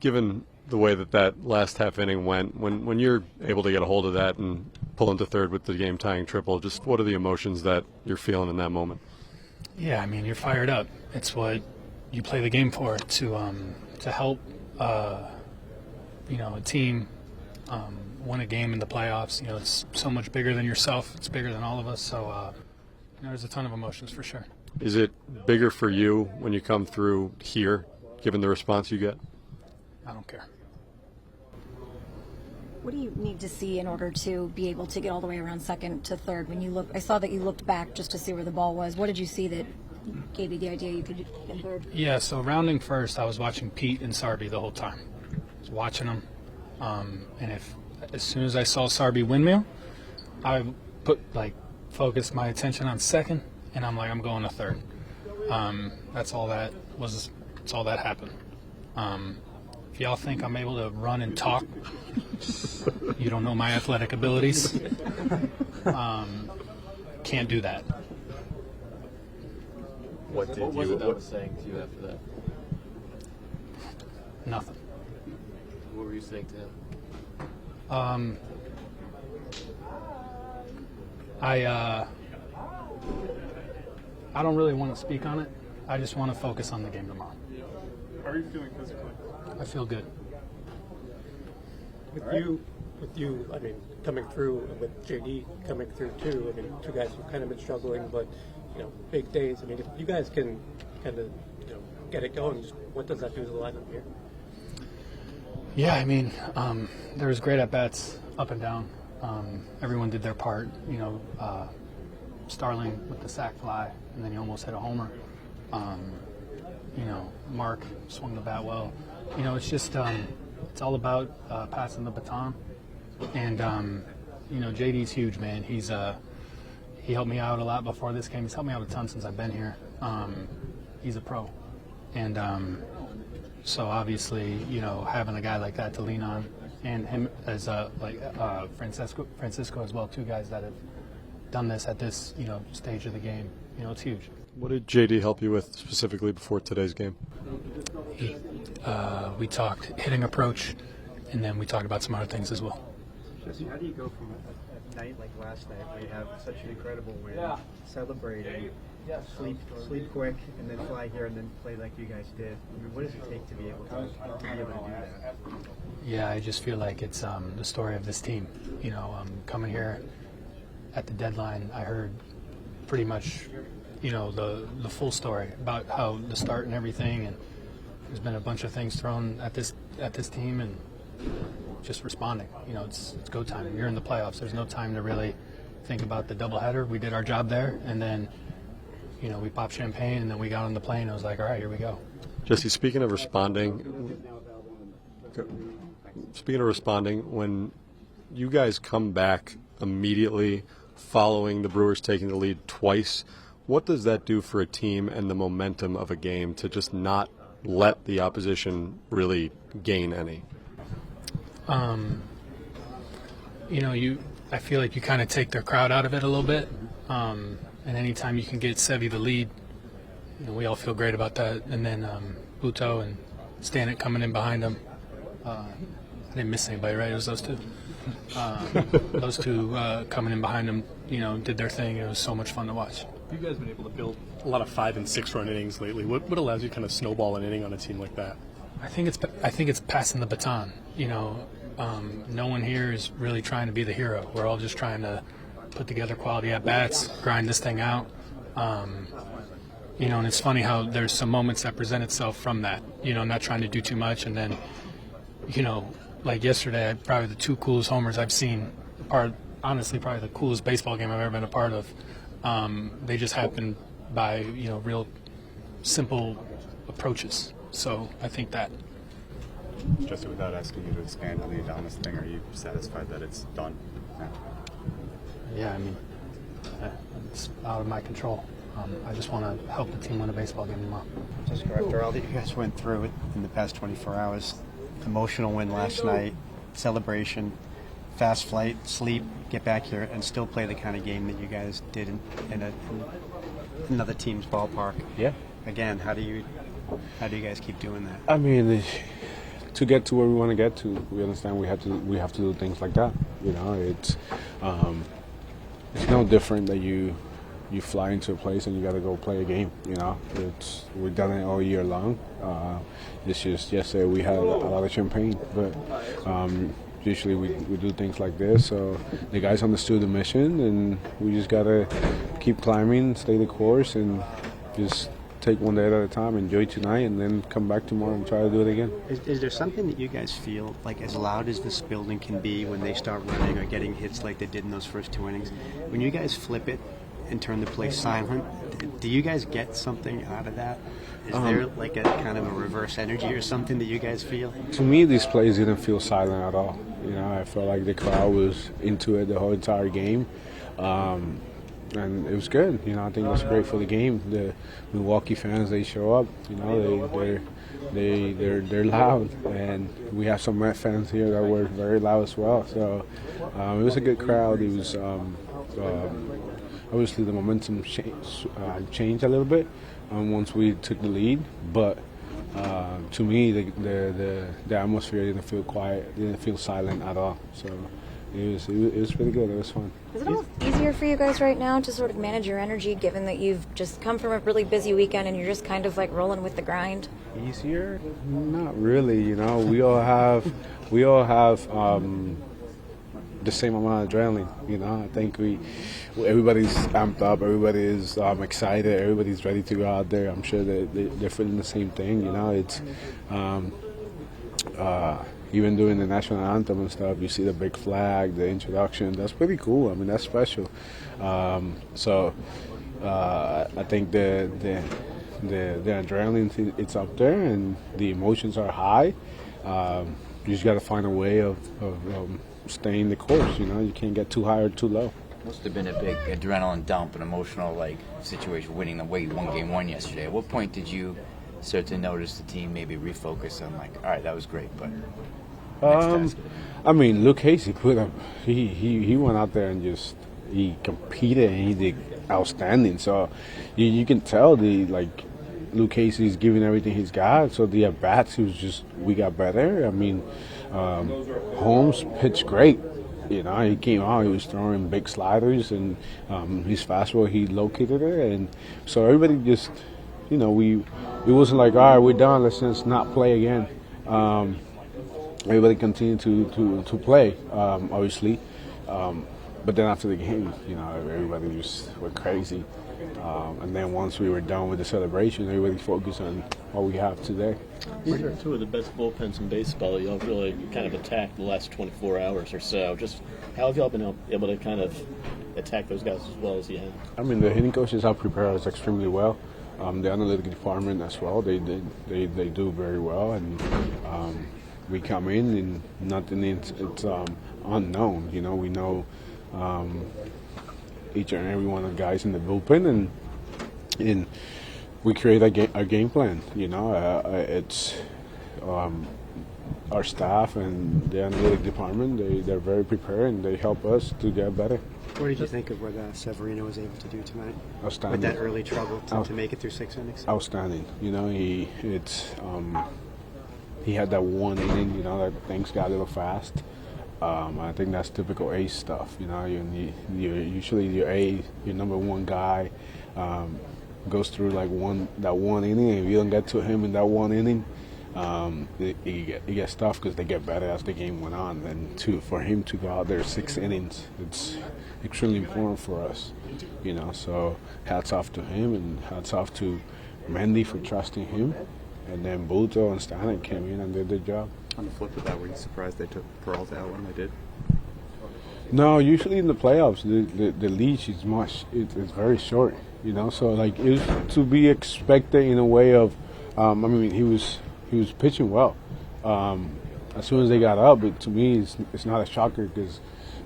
Given the way that last half inning went, when you're able to get a hold of that and pull into third with the game-tying triple, just what are the emotions that you're feeling in that moment? Yeah, I mean, you're fired up. It's what you play the game for, to help a team win a game in the playoffs. It's so much bigger than yourself. It's bigger than all of us. So there's a ton of emotions for sure. Is it bigger for you when you come through here, given the response you get? I don't care. What do you need to see in order to be able to get all the way around second to third? When you look, I saw that you looked back just to see where the ball was. What did you see that gave you the idea you could get in third? Yeah, so rounding first, I was watching Pete and Sarby the whole time. I was watching them, and as soon as I saw Sarby windmill, I focused my attention on second, and I'm like, I'm going to third. That's all that happened. If y'all think I'm able to run and talk, you don't know my athletic abilities. Can't do that. What was it that was saying to you after that? Nothing. What were you saying to him? I don't really want to speak on it. I just want to focus on the game tomorrow. How are you feeling physically? I feel good. With you, I mean, coming through, with JD coming through too, I mean, two guys who've kind of been struggling, but, big days. I mean, if you guys can kind of, get it going, what does that do to the lineup here? Yeah, I mean, there was great at-bats up and down. Everyone did their part. Starling with the sac fly, and then he almost hit a homer. Mark swung the bat well. It's just it's all about passing the baton. And JD's huge, man. He helped me out a lot before this game. He's helped me out a ton since I've been here. He's a pro, and so obviously, having a guy like that to lean on, and him as Francisco as well, two guys that have done this at this stage of the game. It's huge. What did JD help you with specifically before today's game? We talked hitting approach, and then we talked about some other things as well. Jesse, how do you go from a night like last night where you have such an incredible win, celebrating, sleep quick, and then fly here and then play like you guys did? I mean, what does it take to be able to do that? Yeah, I just feel like it's the story of this team. Coming here at the deadline, I heard pretty much the full story about how the start and everything, and there's been a bunch of things thrown at this team, and just responding. It's go time. You're in the playoffs. There's no time to really think about the doubleheader. We did our job there, and then we popped champagne, and then we got on the plane. I was like, all right, here we go. Jesse, speaking of responding, when you guys come back immediately following the Brewers taking the lead twice, what does that do for a team and the momentum of a game to just not let the opposition really gain any? I feel like you kind of take their crowd out of it a little bit, and anytime you can get Sevy the lead, we all feel great about that. And then Buto and Stanek coming in behind him. I didn't miss anybody, right? It was those two. Those two coming in behind him, did their thing. It was so much fun to watch. You guys have been able to build a lot of 5- and 6-run innings lately. What allows you to kind of snowball an inning on a team like that? I think it's passing the baton. No one here is really trying to be the hero. We're all just trying to put together quality at bats, grind this thing out. And it's funny how there's some moments that present itself from that. Not trying to do too much, and then, like yesterday, probably the two coolest homers I've seen. Honestly, probably the coolest baseball game I've ever been a part of. They just happened by real simple approaches. So I think that. Just without asking you to expand on the Adames thing, are you satisfied that it's done now? Yeah, I mean, it's out of my control. I just want to help the team win a baseball game tomorrow. Just after all that you guys went through it in the past 24 hours, emotional win last night, celebration, fast flight, sleep, get back here, and still play the kind of game that you guys did in another team's ballpark. Yeah. Again, how do you guys keep doing that? I mean, to get to where we want to get to, we understand we have to do things like that. You know, it's no different that you fly into a place and you got to go play a game. You know, we've done it all year long. It's just yesterday we had a lot of champagne, but usually we do things like this. So the guys understood the mission, and we just got to keep climbing, stay the course, and just take one day at a time, enjoy tonight, and then come back tomorrow and try to do it again. Is there something that you guys feel like, as loud as this building can be when they start running or getting hits like they did in those first 2 innings, when you guys flip it and turn the place silent, do you guys get something out of that? Is there like a kind of a reverse energy or something that you guys feel? To me, these plays didn't feel silent at all. You know, I felt like the crowd was into it the whole entire game. And it was good. You know, I think that's great for the game. The Milwaukee fans, they show up. You know, they're loud, and we have some Met fans here that were very loud as well. So it was a good crowd. It was obviously the momentum changed a little bit once we took the lead, but to me, the atmosphere didn't feel quiet, didn't feel silent at all. So it was pretty good. It was fun. Is it almost easier for you guys right now to sort of manage your energy, given that you've just come from a really busy weekend and you're just kind of like rolling with the grind? Easier? Not really. You know, we all have the same amount of adrenaline. You know, I think everybody's amped up, everybody's excited, everybody's ready to go out there. I'm sure that they're feeling the same thing. You know, it's even doing the national anthem and stuff, you see the big flag, the introduction. That's pretty cool. I mean, that's special. So I think the adrenaline, it's up there, and the emotions are high. You just got to find a way of staying the course. You know, you can't get too high or too low. Must have been a big adrenaline dump, an emotional situation, winning the way you won Game 1 yesterday. At what point did you start to notice the team maybe refocus on all right, that was great, but next task? I mean, Luke Casey he went out there and he competed, and he did outstanding. So you can tell Luke Casey's giving everything he's got. So the at bats, we got better. I mean, Holmes pitched great. You know, he came out, he was throwing big sliders, and his fastball, he located it. And so everybody just, you know, it wasn't like, all right, we're done, let's just not play again. Everybody continued to play, obviously. But then after the game, you know, everybody just went crazy. And then once we were done with the celebration, everybody focused on what we have today. These are two of the best bullpens in baseball. Y'all really kind of attacked the last 24 hours or so. Just how have y'all been able to kind of attack those guys as well as you have? I mean, the hitting coaches have prepared us extremely well. The analytic department as well, they do very well. And we come in and nothing it's unknown. You know, we know each and every one of the guys in the bullpen, and we create a game plan. You know, it's our staff and the analytic department. They're very prepared, and they help us to get better. What did you think of what Severino was able to do tonight? Outstanding. With that early trouble to make it through 6 innings? Outstanding. You know, he had that one inning, you know, that things got a little fast. I think that's typical ace stuff. You know, usually your ace, your number one guy, goes through that one inning, and if you don't get to him in that one inning, he gets tough because they get better as the game went on. And for him to go out there 6 innings, it's extremely important for us. You know, so hats off to him, and hats off to Mendy for trusting him. And then Buto and Stanek came in and did their job. On the flip of that, were you surprised they took Peralta out when they did? No, usually in the playoffs, the leash is it's very short, you know. So it was to be expected in a way of, I mean, he was pitching well. As soon as they got up, to me, it's not a shocker because,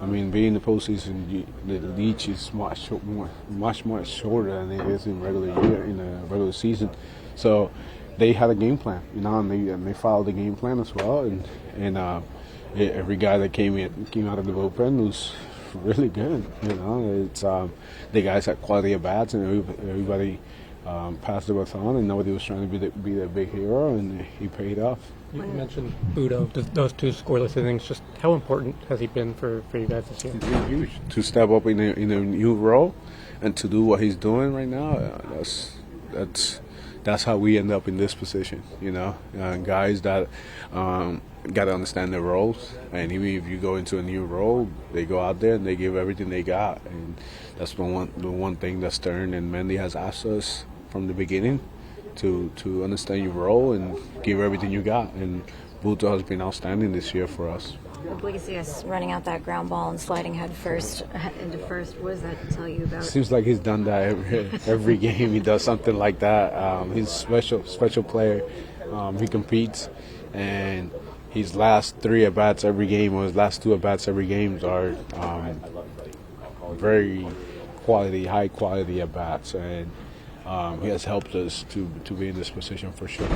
I mean, being in the postseason, the leash is much more shorter than it is in a regular season. So they had a game plan, you know, and they followed the game plan as well. And every guy that came out of the bullpen was really good. You know, it's the guys had quality at bats, and everybody passed the baton, and nobody was trying to be the big hero, and he paid off. You mentioned Budo, those two scoreless innings. Just how important has he been for you guys this year? It's been huge to step up in a new role and to do what he's doing right now. That's how we end up in this position, you know. Guys that got to understand their roles, and even if you go into a new role, they go out there and they give everything they got, and that's the one thing that Stern and Mendy has asked us from the beginning, to understand your role and give everything you got. And Budo has been outstanding this year for us. Iglesias running out that ground ball and sliding head first into first. What does that tell you about? Seems like he's done that every game. He does something like that. He's a special player. He competes, and his last 3 at-bats every game, or his last 2 at-bats every game, are very high quality at-bats, and he has helped us to be in this position for sure.